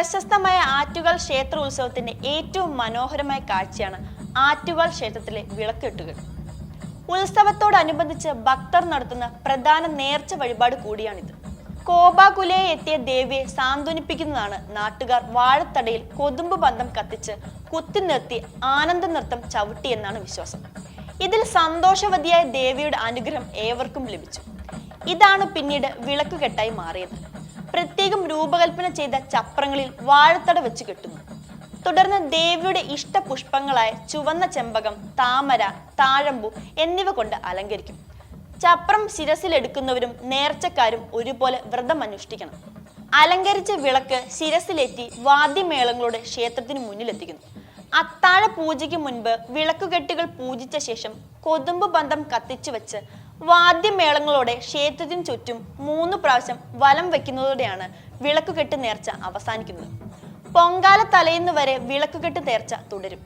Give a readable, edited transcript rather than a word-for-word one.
പ്രശസ്തമായ ആറ്റുകാൽ ക്ഷേത്ര ഉത്സവത്തിന്റെ ഏറ്റവും മനോഹരമായ കാഴ്ചയാണ് ആറ്റുകാൽ ക്ഷേത്രത്തിലെ വിളക്കെട്ടുകൾ. ഉത്സവത്തോടനുബന്ധിച്ച് ഭക്തർ നടത്തുന്ന പ്രധാന നേർച്ച വഴിപാട് കൂടിയാണിത്. കോപാകുലയെ എത്തിയ ദേവിയെ സാന്ത്വനിപ്പിക്കുന്നതാണ് നാട്ടുകാർ വാഴത്തടയിൽ കൊതുമ്പ് പന്തം കത്തിച്ച് കുത്തി നിർത്തി ആനന്ദ നൃത്തം ചവിട്ടിയെന്നാണ് വിശ്വാസം. ഇതിൽ സന്തോഷവതിയായ ദേവിയുടെ അനുഗ്രഹം ഏവർക്കും ലഭിച്ചു. ഇതാണ് പിന്നീട് വിളക്കുകെട്ടായി മാറിയത്. പ്രത്യേകം രൂപകൽപ്പന ചെയ്ത ചപ്രങ്ങളിൽ വാഴത്തട വെച്ച് കെട്ടുന്നു. തുടർന്ന് ദേവിയുടെ ഇഷ്ടപുഷ്പങ്ങളായ ചുവന്ന ചെമ്പകം, താമര, താഴമ്പു എന്നിവ കൊണ്ട് അലങ്കരിക്കും. ചപ്രം ശിരസിലെടുക്കുന്നവരും നേർച്ചക്കാരും ഒരുപോലെ വ്രതം അനുഷ്ഠിക്കണം. അലങ്കരിച്ച വിളക്ക് ശിരസിലേറ്റി വാദ്യമേളങ്ങളോടെ ക്ഷേത്രത്തിന് മുന്നിലെത്തിക്കുന്നു. അത്താഴ പൂജയ്ക്ക് മുൻപ് വിളക്കുകെട്ടുകൾ പൂജിച്ച ശേഷം കൊതുമ്പ് ബന്ധം കത്തിച്ചു വെച്ച് വാദ്യമേളങ്ങളോടെ ക്ഷേത്രത്തിന് ചുറ്റും 3 പ്രാവശ്യം വലം വയ്ക്കുന്നതോടെയാണ് വിളക്കുകെട്ട് നേർച്ച അവസാനിക്കുന്നത്. പൊങ്കാല തലേന്ന് വരെ വിളക്കുകെട്ട് നേർച്ച തുടരും.